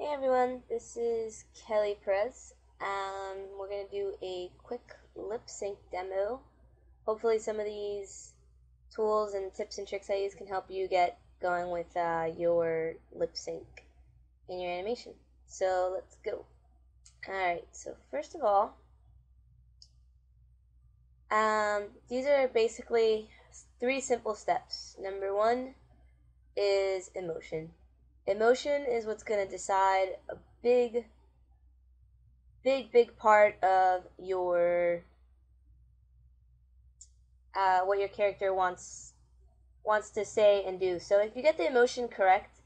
Hey everyone, this is Kelly Perez. We're going to do a quick lip sync demo. Hopefully some of these tools and tips and tricks I use can help you get going with your lip sync in your animation. So let's go. Alright, so first of all, these are basically three simple steps. Number one is emotion. Emotion is what's going to decide a big part of your what your character wants to say and do. So if you get the emotion correct,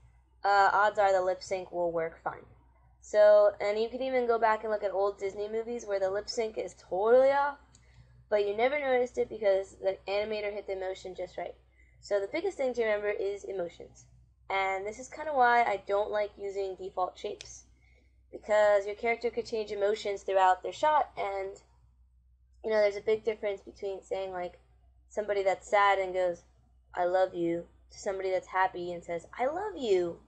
odds are the lip sync will work fine. So, and you can even go back and look at old Disney movies where the lip sync is totally off, but you never noticed it because the animator hit the emotion just right. So the biggest thing to remember is emotions. And this is kind of why I don't like using default shapes, because your character could change emotions throughout their shot, and there's a big difference between saying like somebody that's sad and goes I love you to somebody that's happy and says I love you.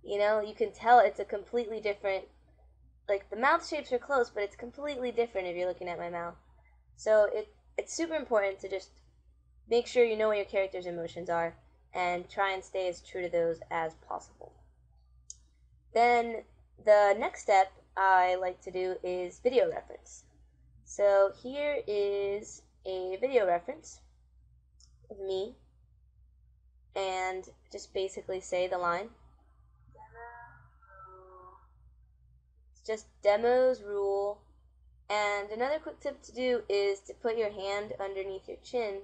You can tell it's a completely different, like the mouth shapes are close, but it's completely different if you're looking at my mouth. So it's super important to just make sure you know what your character's emotions are and try and stay as true to those as possible. Then the next step I like to do is video reference. So here is a video reference of me, and just basically say the line. It's just demos rule. And another quick tip to do is to put your hand underneath your chin,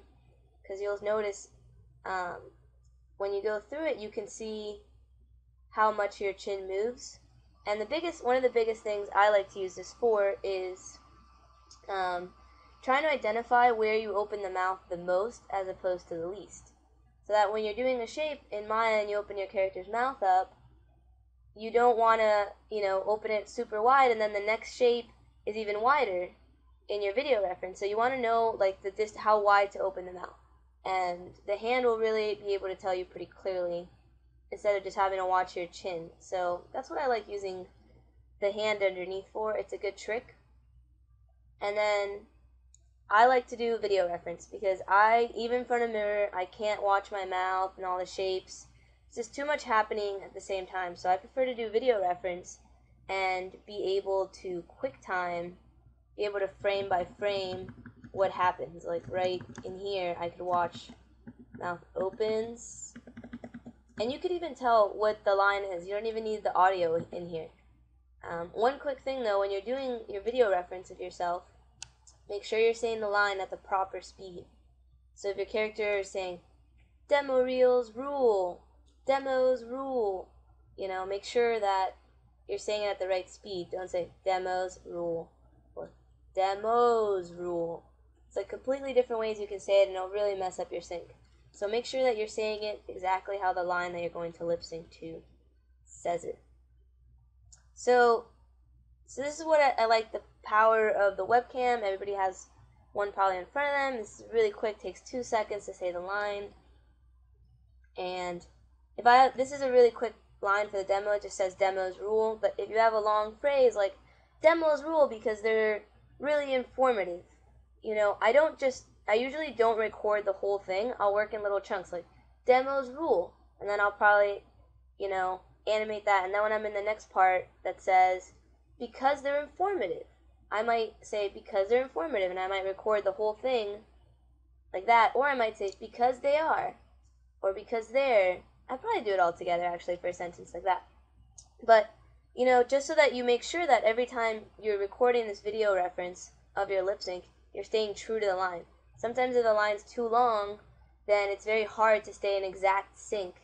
because you'll notice when you go through it, you can see how much your chin moves. And one of the biggest things I like to use this for is trying to identify where you open the mouth the most as opposed to the least. So that when you're doing a shape in Maya and you open your character's mouth up, you don't want to, open it super wide and then the next shape is even wider in your video reference. So you want to know like how wide to open the mouth. And the hand will really be able to tell you pretty clearly instead of just having to watch your chin. So that's what I like using the hand underneath for. It's a good trick. And then I like to do video reference because even in front of a mirror, I can't watch my mouth and all the shapes. It's just too much happening at the same time. So I prefer to do video reference and be able to be able to frame by frame what happens. Like right in here, I could watch mouth opens. And you could even tell what the line is. You don't even need the audio in here. One quick thing though, when you're doing your video reference of yourself, make sure you're saying the line at the proper speed. So if your character is saying, demo reels rule, demos rule, make sure that you're saying it at the right speed. Don't say demos rule or demos rule. It's like completely different ways you can say it and it'll really mess up your sync. So make sure that you're saying it exactly how the line that you're going to lip sync to says it. So this is what I like, the power of the webcam. Everybody has one probably in front of them. This is really quick, takes 2 seconds to say the line. And this is a really quick line for the demo. It just says demos rule. But if you have a long phrase like demos rule because they're really informative, I usually don't record the whole thing. I'll work in little chunks like demos rule, and then I'll probably, animate that. And then when I'm in the next part that says because they're informative, I might say because they're informative, and I might record the whole thing like that. Or I might say because they are, or because they're. I'd probably do it all together actually for a sentence like that. But, just so that you make sure that every time you're recording this video reference of your lip sync, you're staying true to the line. Sometimes if the line's too long, then it's very hard to stay in exact sync.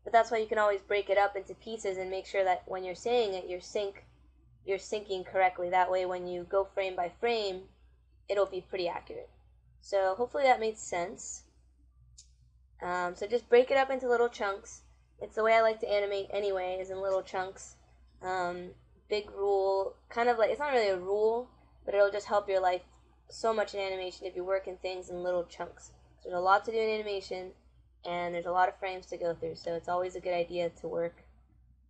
But that's why you can always break it up into pieces and make sure that when you're saying it, you're syncing correctly. That way when you go frame by frame, it'll be pretty accurate. So hopefully that made sense. So just break it up into little chunks. It's the way I like to animate anyway, is in little chunks. Big rule, kind of like, it's not really a rule, but it'll just help your life so much in animation if you work in things in little chunks. There's a lot to do in animation, and there's a lot of frames to go through, so it's always a good idea to work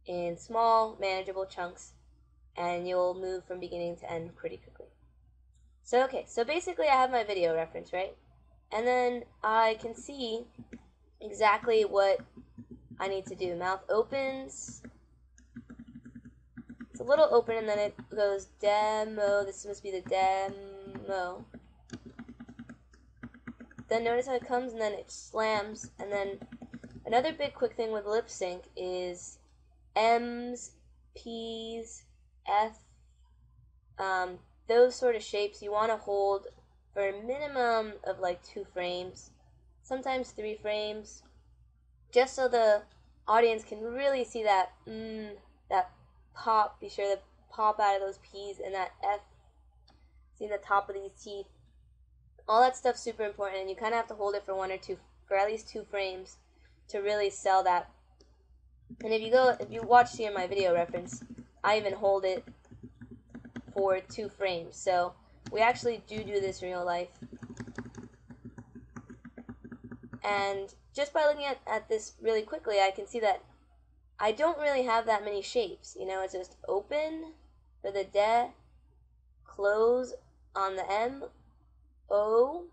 in small, manageable chunks, and you'll move from beginning to end pretty quickly. So, okay, so basically I have my video reference, right? And then I can see exactly what I need to do. Mouth opens. It's a little open, and then it goes demo. This must be the demo. Then notice how it comes, and then it slams. And then another big quick thing with lip sync is M's, P's, F, those sort of shapes you want to hold for a minimum of like 2 frames, sometimes 3 frames, just so the audience can really see that that pop. Be sure to pop out of those P's and that F. See the top of these teeth. All that stuff's super important, and you kind of have to hold it for for at least 2 frames to really sell that. And if you watch here my video reference, I even hold it for 2 frames. So we actually do this in real life. And just by looking at this really quickly, I can see that I don't really have that many shapes. You know, it's just open for the de, close on the M, O,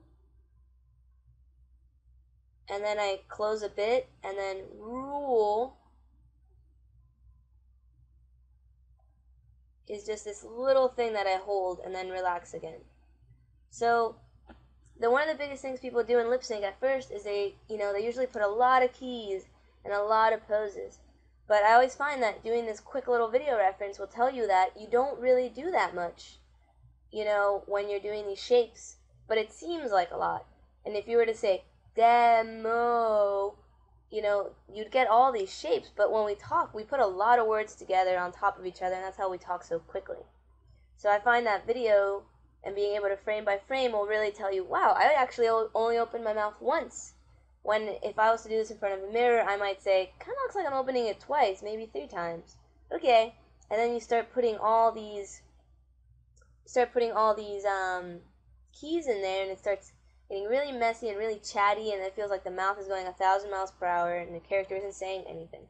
and then I close a bit, and then rule is just this little thing that I hold and then relax again. So one of the biggest things people do in lip sync at first is they usually put a lot of keys and a lot of poses. But I always find that doing this quick little video reference will tell you that you don't really do that much, when you're doing these shapes, but it seems like a lot. And if you were to say demo, you'd get all these shapes, but when we talk, we put a lot of words together on top of each other, and that's how we talk so quickly. So I find that video and being able to frame by frame will really tell you, wow, I actually only opened my mouth once. When if I was to do this in front of a mirror, I might say, kind of looks like I'm opening it twice, maybe 3 times. Okay, and then you start putting all these keys in there, and it starts getting really messy and really chatty, and it feels like the mouth is going 1,000 miles per hour, and the character isn't saying anything.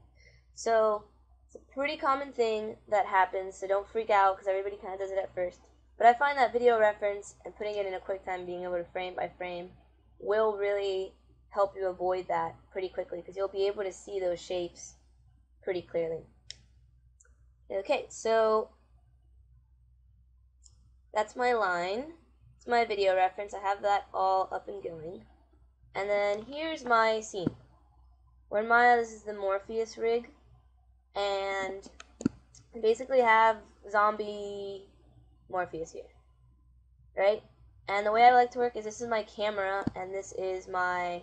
So it's a pretty common thing that happens, so don't freak out, because everybody kind of does it at first. But I find that video reference and putting it in a quick time, being able to frame by frame, will really help you avoid that pretty quickly, because you'll be able to see those shapes pretty clearly. Okay, so that's my line. It's my video reference. I have that all up and going. And then here's my scene. This is the Morpheus rig, and I basically have zombie Morpheus here, right? And the way I like to work is this is my camera, and this is my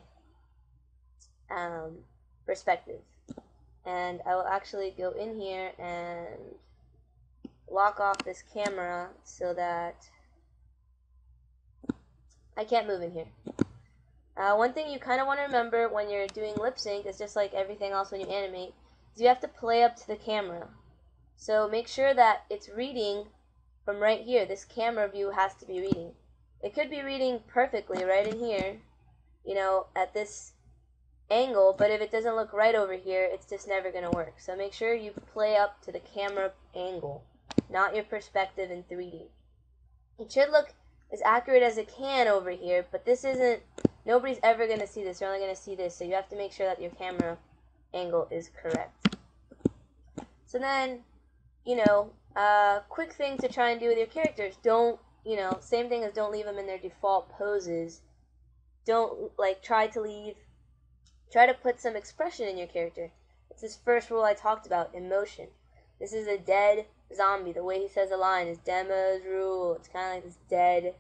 perspective. And I will actually go in here and lock off this camera so that I can't move in here. One thing you kind of want to remember when you're doing lip sync is just like everything else when you animate, is you have to play up to the camera. So make sure that it's reading from right here. This camera view has to be reading. It could be reading perfectly right in here, at this angle, but if it doesn't look right over here, it's just never going to work. So make sure you play up to the camera angle, not your perspective in 3D. It should look as accurate as it can over here, but nobody's ever going to see this. You're only going to see this, so you have to make sure that your camera angle is correct. So then, quick thing to try and do with your characters, same thing as don't leave them in their default poses. Don't, try to put some expression in your character. It's this first rule I talked about, emotion. This is a dead zombie. The way he says a line is Demo's rule. It's kind of like this dead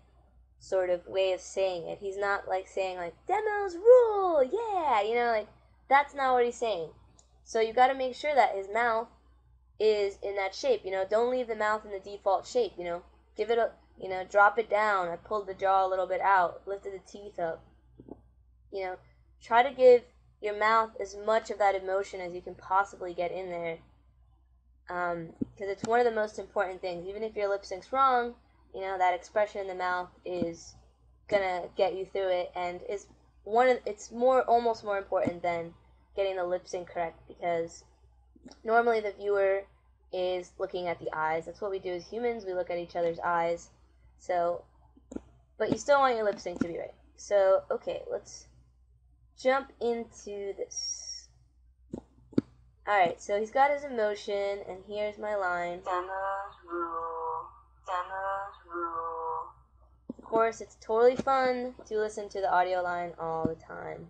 sort of way of saying it. He's not saying Demo's rule, yeah, that's not what he's saying. So you got to make sure that his mouth is in that shape. Don't leave the mouth in the default shape. Give it a, drop it down. I pulled the jaw a little bit out, lifted the teeth up. Try to give your mouth as much of that emotion as you can possibly get in there, because it's one of the most important things. Even if your lip sync's wrong, that expression in the mouth is gonna get you through it, and it's almost more important than getting the lip sync correct, because Normally the viewer is looking at the eyes. That's what we do as humans. We look at each other's eyes. So, but you still want your lip sync to be right. So, okay, let's jump into this. Alright, so he's got his emotion, and here's my line. Demos rule. Demos rule. Of course, it's totally fun to listen to the audio line all the time.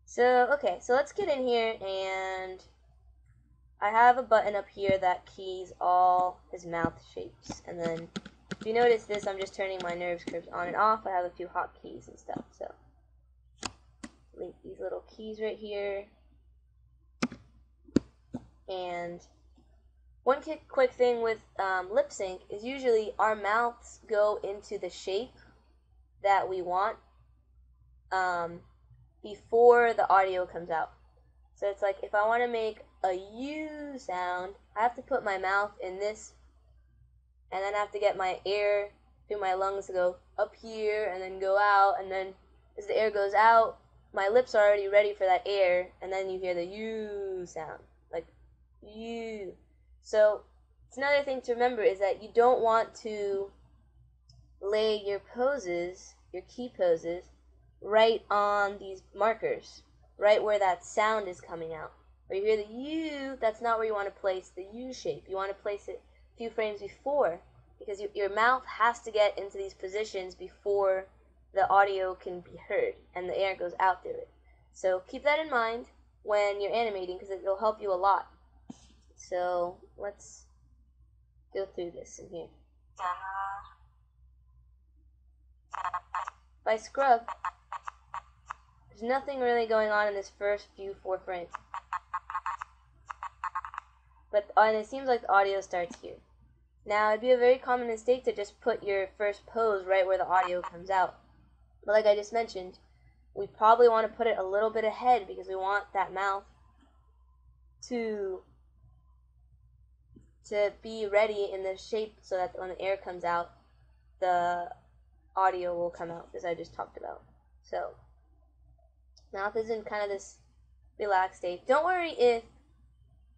So, okay, so let's get in here, and I have a button up here that keys all his mouth shapes. And then, if you notice this, I'm just turning my nerves curves on and off. I have a few hotkeys and stuff, so link these little keys right here. And one quick thing with lip sync is usually our mouths go into the shape that we want before the audio comes out. So it's like if I want to make a U sound, I have to put my mouth in this, and then I have to get my air through my lungs to go up here and then go out, and then as the air goes out, my lips are already ready for that air, and then you hear the U sound, like U. So it's another thing to remember is that you don't want to lay your poses, your key poses, right on these markers, right where that sound is coming out. Where you hear the U, that's not where you want to place the U shape. You want to place it a few frames before, because your mouth has to get into these positions before the audio can be heard and the air goes out through it. So keep that in mind when you're animating, because it'll help you a lot. So let's go through this in here. If I scrub, there's nothing really going on in this first few 4 frames. But and it seems like the audio starts here. Now, it'd be a very common mistake to just put your first pose right where the audio comes out. But like I just mentioned, we probably want to put it a little bit ahead because we want that mouth to be ready in the shape so that when the air comes out, the audio will come out, as I just talked about. So, mouth is in kind of this relaxed state. Don't worry if,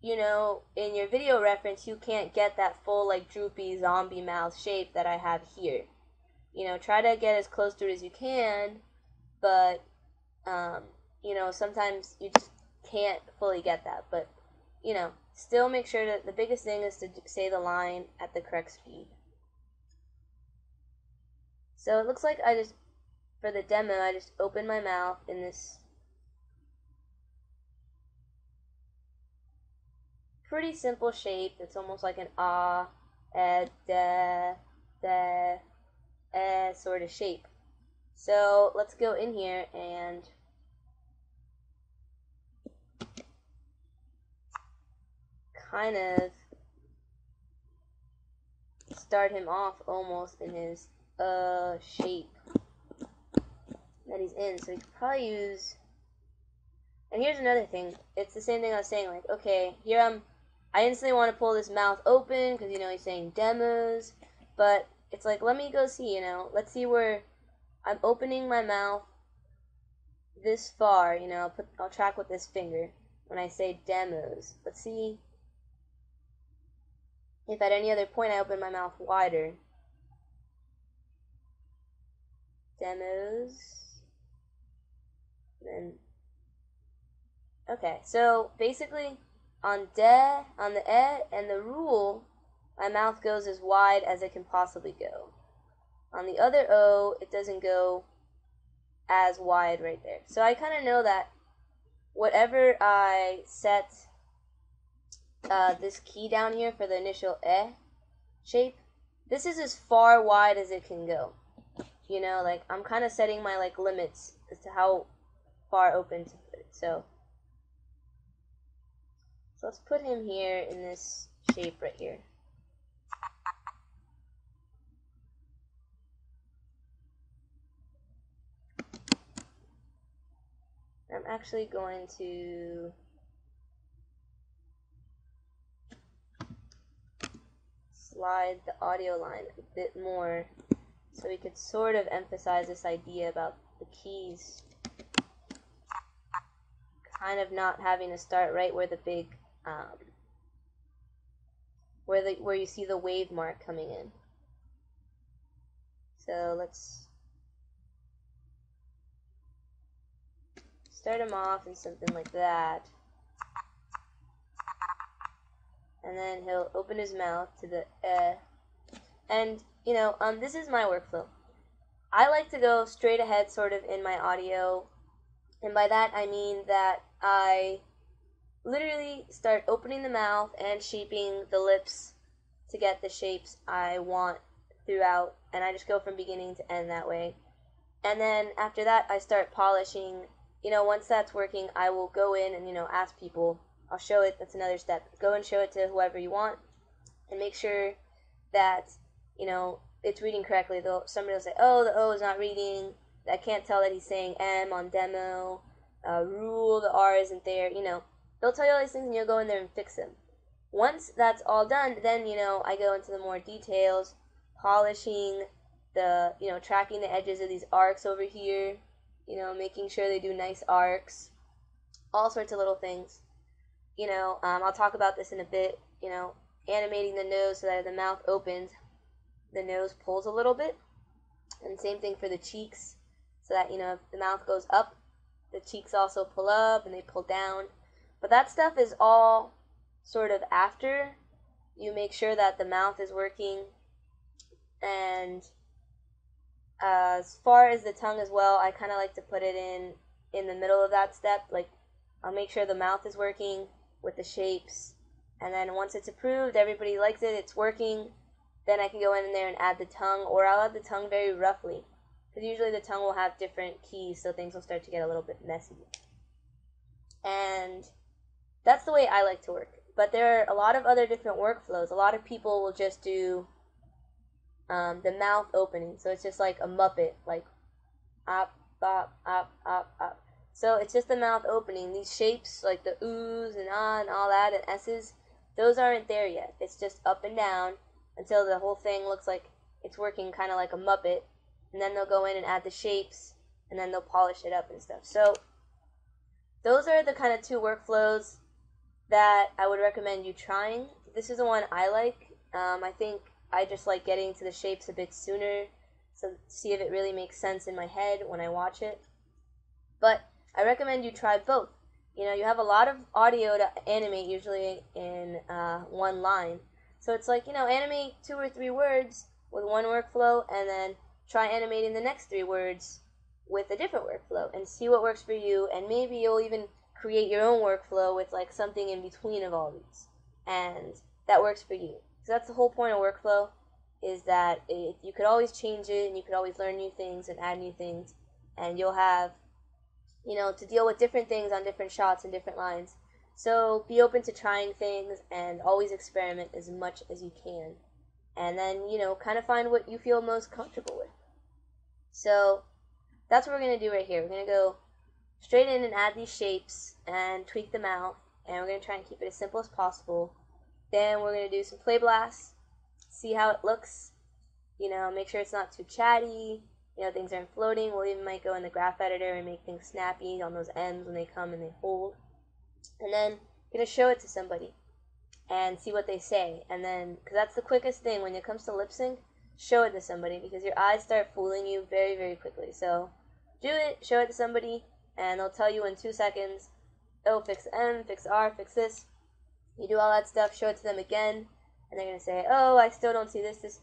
you know, in your video reference, you can't get that full, like, droopy zombie mouth shape that I have here. You know, try to get as close to it as you can, but, you know, sometimes you just can't fully get that. But, you know, still make sure that the biggest thing is to say the line at the correct speed. So it looks like for the demo, I just opened my mouth in this pretty simple shape. It's almost like an ah, da, sort of shape. So let's go in here and kind of start him off almost in his shape that he's in. So you could probably use, and here's another thing, it's the same thing I was saying, like, okay, here I instantly want to pull this mouth open because, you know, he's saying demos, but it's like, let me go see, you know, let's see where I'm opening my mouth this far, you know, I'll track with this finger when I say demos. Let's see if at any other point I open my mouth wider. Demos. Then, okay, so basically on the and the rule, my mouth goes as wide as it can possibly go. On the other O, it doesn't go as wide right there. So I kind of know that whatever I set this key down here for the initial shape, this is as far wide as it can go. You know, like, I'm kind of setting my, like, limits as to how far open to put it. So let's put him here in this shape right here. I'm actually going to slide the audio line a bit more so we could sort of emphasize this idea about the keys kind of not having to start right where the big, where you see the wave mark coming in. So let's start him off in something like that. And then he'll open his mouth to the And, this is my workflow. I like to go straight ahead sort of in my audio. And by that I mean that I literally start opening the mouth and shaping the lips to get the shapes I want throughout. And I just go from beginning to end that way. And then after that I start polishing. Once that's working, I will go in and, ask people. I'll show it. That's another step. Go and show it to whoever you want and make sure that, it's reading correctly. Somebody will say, oh, the O is not reading. I can't tell that he's saying M on demo. Rule, the R isn't there. They'll tell you all these things and you'll go in there and fix them. Once that's all done, then, I go into the more details, polishing the, tracking the edges of these arcs over here, making sure they do nice arcs, all sorts of little things. I'll talk about this in a bit, animating the nose so that the mouth opens, the nose pulls a little bit, and same thing for the cheeks, so that, if the mouth goes up, the cheeks also pull up and they pull down. But that stuff is all sort of after you make sure that the mouth is working. And as far as the tongue as well, I kind of like to put it in the middle of that step. Like, I'll make sure the mouth is working with the shapes, and then once it's approved, everybody likes it, it's working, then I can go in there and add the tongue, or I'll add the tongue very roughly, because usually the tongue will have different keys, so things will start to get a little bit messy. And that's the way I like to work. But there are a lot of other different workflows. A lot of people will just do the mouth opening, so it's just like a Muppet, like up, up, up, up, up. So it's just the mouth opening. These shapes, like the oohs and ah and all that and s's, those aren't there yet. It's just up and down until the whole thing looks like it's working kind of like a Muppet. And then they'll go in and add the shapes, and then they'll polish it up and stuff. So those are the kind of two workflows that I would recommend you trying. This is the one I like. I think I just like getting to the shapes a bit sooner, so to see if it really makes sense in my head when I watch it. But I recommend you try both. You have a lot of audio to animate usually in one line. So it's like, animate 2 or 3 words with one workflow, and then try animating the next 3 words with a different workflow and see what works for you. And maybe you'll even create your own workflow with like something in between of all these, and that works for you. So that's the whole point of workflow, is that you could always change it, and you could always learn new things and add new things, and you'll have to deal with different things on different shots and different lines. So be open to trying things and always experiment as much as you can. And then, kind of find what you feel most comfortable with. So that's what we're going to do right here. We're going to go straight in and add these shapes and tweak them out. And we're going to try and keep it as simple as possible. Then we're going to do some play blasts, see how it looks. Make sure it's not too chatty. Things aren't floating. We'll even might go in the graph editor and make things snappy on those ends when they come and they hold. And then you're going to show it to somebody and see what they say. And then, because that's the quickest thing when it comes to lip sync, show it to somebody, because your eyes start fooling you very, very quickly. So do it, show it to somebody, and they'll tell you in 2 seconds, oh, fix M, fix R, fix this. You do all that stuff, show it to them again, and they're going to say, oh, I still don't see this.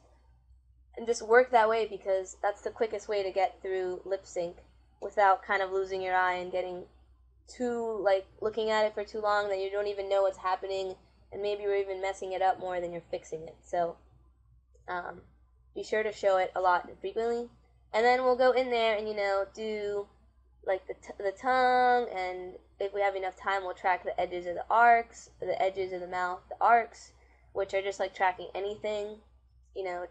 And just work that way, because that's the quickest way to get through lip sync without kind of losing your eye and getting too, looking at it for too long that you don't even know what's happening, and maybe you're even messing it up more than you're fixing it. So be sure to show it a lot and frequently. And then we'll go in there and, do the tongue, and if we have enough time, we'll track the edges of the arcs, the edges of the mouth, the arcs, which are just like tracking anything.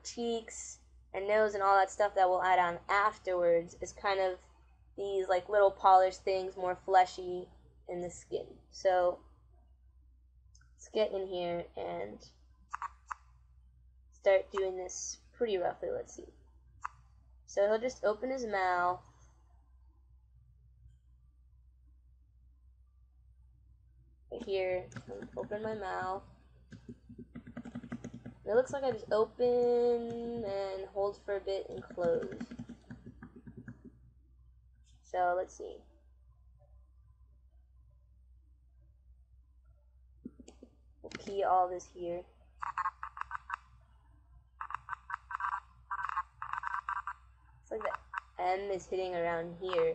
Cheeks and nose and all that stuff that we'll add on afterwards is kind of these little polished things, more fleshy in the skin. So let's get in here and start doing this pretty roughly. Let's see. So he'll just open his mouth, right here, open my mouth. It looks like I just open and hold for a bit and close. So let's see. We'll key all this here. It's like the M is hitting around here.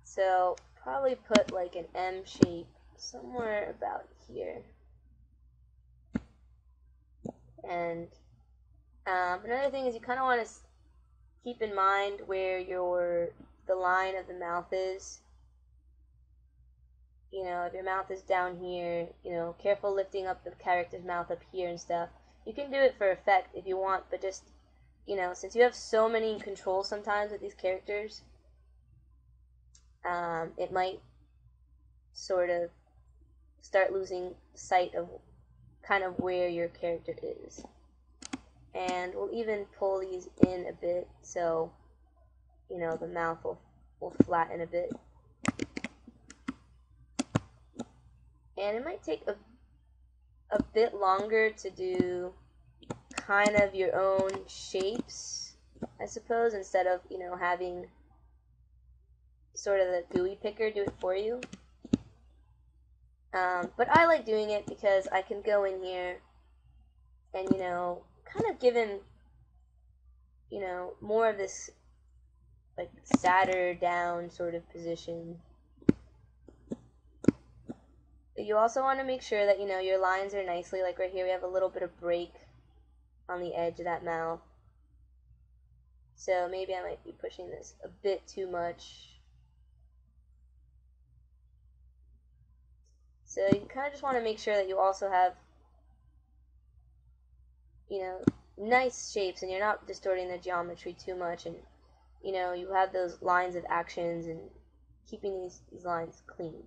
So probably put like an M shape somewhere about here. And another thing is you kind of want to keep in mind where the line of the mouth is. You know, if your mouth is down here, you know, careful lifting up the character's mouth up here and stuff. You can do it for effect if you want, but just, you know, since you have so many controls sometimes with these characters, it might sort of start losing sight of kind of where your character is. And we'll even pull these in a bit so, you know, the mouth will flatten a bit. And it might take a bit longer to do kind of your own shapes, I suppose, instead of, you know, having sort of the GUI picker do it for you. But I like doing it because I can go in here and, you know, kind of give him, you know, more of this like sadder down sort of position. But you also want to make sure that, you know, your lines are nicely, like right here we have a little bit of break on the edge of that mouth. So maybe I might be pushing this a bit too much. So you kind of just want to make sure that you also have, you know, nice shapes and you're not distorting the geometry too much, and, you know, you have those lines of actions and keeping these lines clean.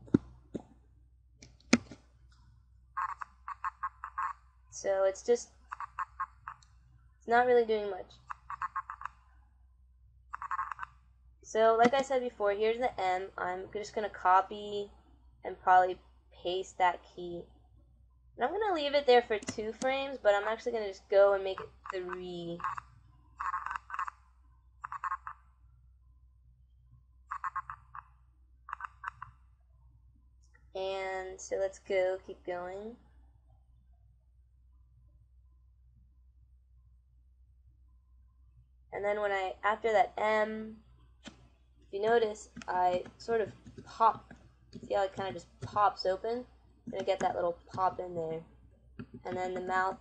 So it's not really doing much. So like I said before, here's the M. I'm just going to copy and probably paste that key. And I'm going to leave it there for 2 frames, but I'm actually going to just go and make it 3. And so let's go, keep going. And then after that M, if you notice, I sort of pop. See how it kind of just pops open? I'm going to get that little pop in there. And then the mouth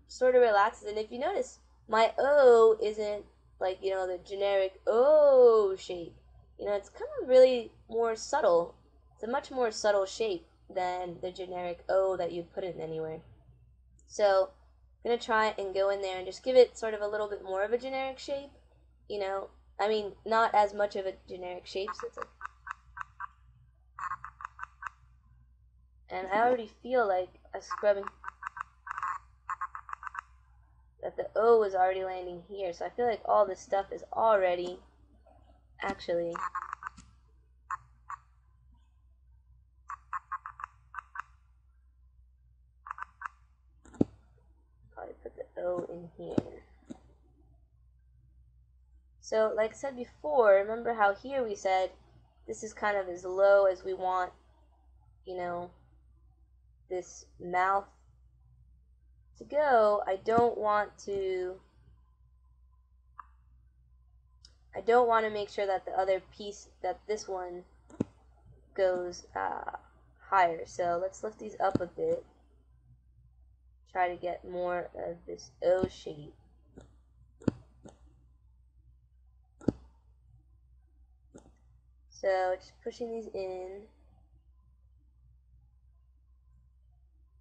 sort of relaxes. And if you notice, my O isn't like, you know, the generic O shape. You know, it's kind of really more subtle. It's a much more subtle shape than the generic O that you put in anywhere. So I'm going to try and go in there and just give it sort of a little bit more of a generic shape. You know, I mean, not as much of a generic shape. So it's like, and I already feel like a scrubbing, that the O is already landing here. So I feel like all this stuff is already actually probably put the O in here. So like I said before, remember how here we said this is kind of as low as we want, you know, this mouth to go. I don't want to make sure that the other piece, that this one goes higher. So let's lift these up a bit. Try to get more of this O shape. So just pushing these in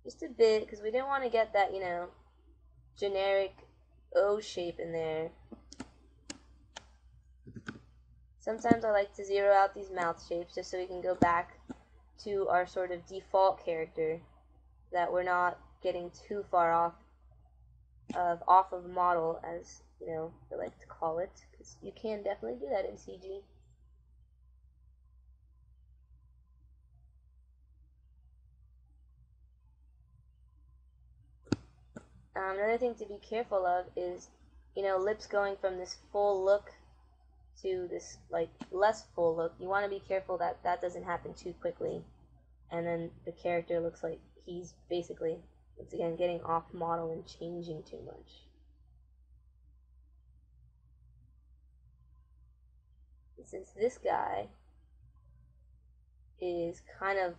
just a bit, because we didn't want to get that, you know, generic O shape in there. Sometimes I like to zero out these mouth shapes just so we can go back to our sort of default character, that we're not getting too far off of model, as, you know, they like to call it, because you can definitely do that in CG. Another thing to be careful of is, lips going from this full look to this like less full look. You want to be careful that that doesn't happen too quickly, and then the character looks like he's basically, once again, getting off model and changing too much. And since this guy is kind of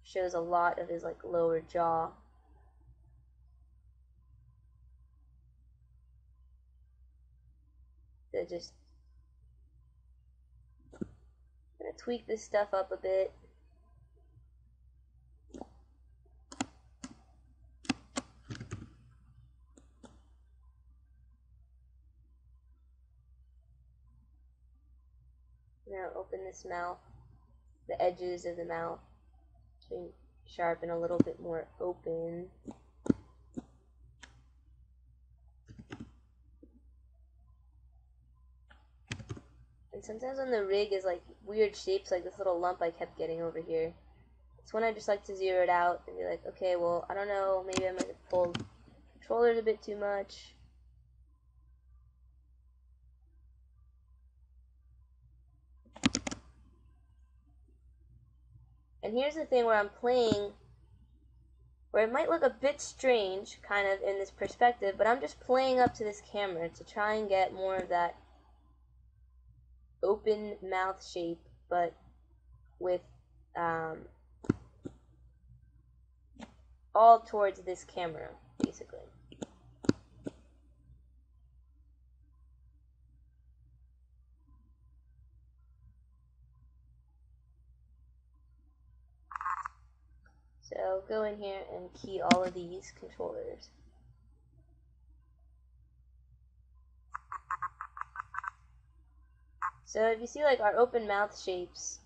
shows a lot of his like lower jaw, they're just gonna tweak this stuff up a bit. Now open this mouth, the edges of the mouth to sharpen a little bit more open. And sometimes when the rig is like weird shapes, like this little lump I kept getting over here, it's when I just like to zero it out and be like, okay, well, I don't know, maybe I might have pulled controllers a bit too much. And here's the thing where I'm playing, where it might look a bit strange, kind of, in this perspective, but I'm just playing up to this camera to try and get more of that open mouth shape, but with all towards this camera, basically. So go in here and key all of these controllers. So if you see like our open mouth shapes,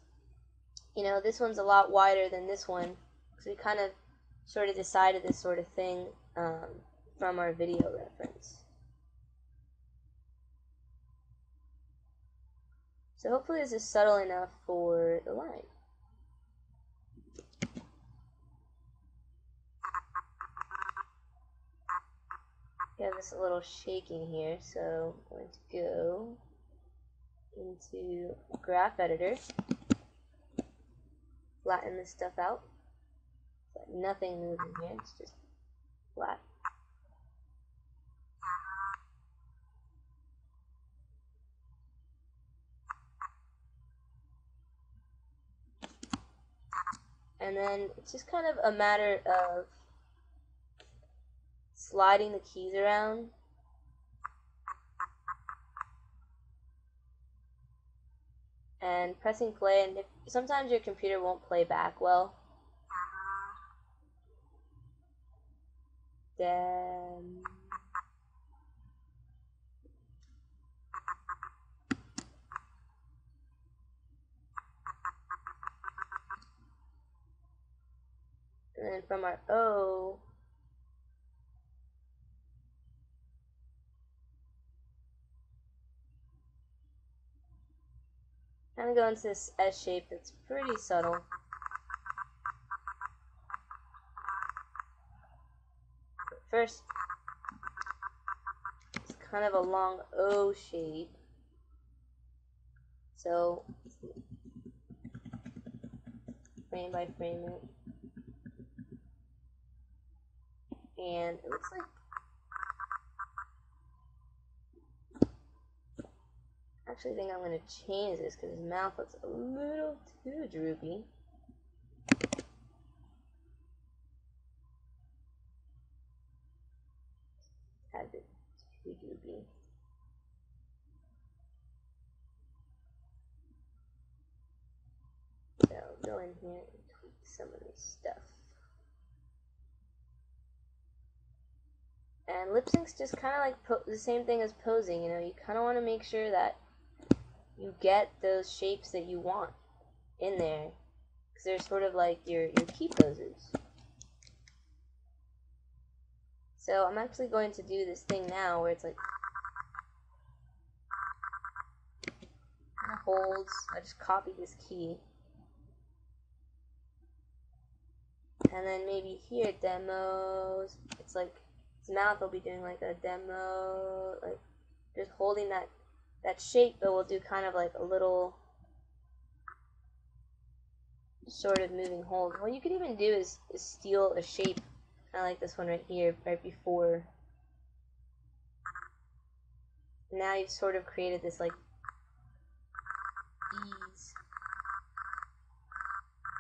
this one's a lot wider than this one, because we kind of sort of decided this sort of thing from our video reference. So hopefully this is subtle enough for the line. We have this little shaking here, so I'm going to go into graph editor, flatten this stuff out, let nothing move in here, it's just flat. And then it's just kind of a matter of sliding the keys around and pressing play, and sometimes your computer won't play back well. Then from our O, kind of go into this S shape that's pretty subtle. But first, it's kind of a long O shape. So, frame by frame it. And it looks like I actually think I'm going to change this because his mouth looks a little too droopy. A bit too droopy. So go in here and tweak some of this stuff. And lip sync's just kind of like the same thing as posing, you kind of want to make sure that you get those shapes that you want in there, because they're sort of like your key poses. So I'm actually going to do this thing now where it's like kind of holds. I just copy this key, and then maybe here demos. It's His mouth will be doing like a demo, like just holding that shape, but we'll do kind of like a little sort of moving hold. What you could even do is steal a shape, kind of like this one right here, right before. Now you've sort of created this like ease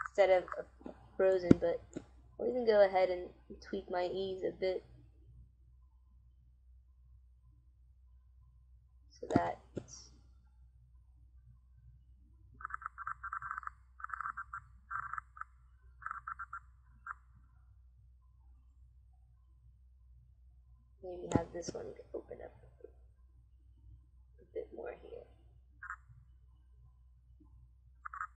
instead of frozen, but I'll even go ahead and tweak my ease a bit so that maybe have this one open up.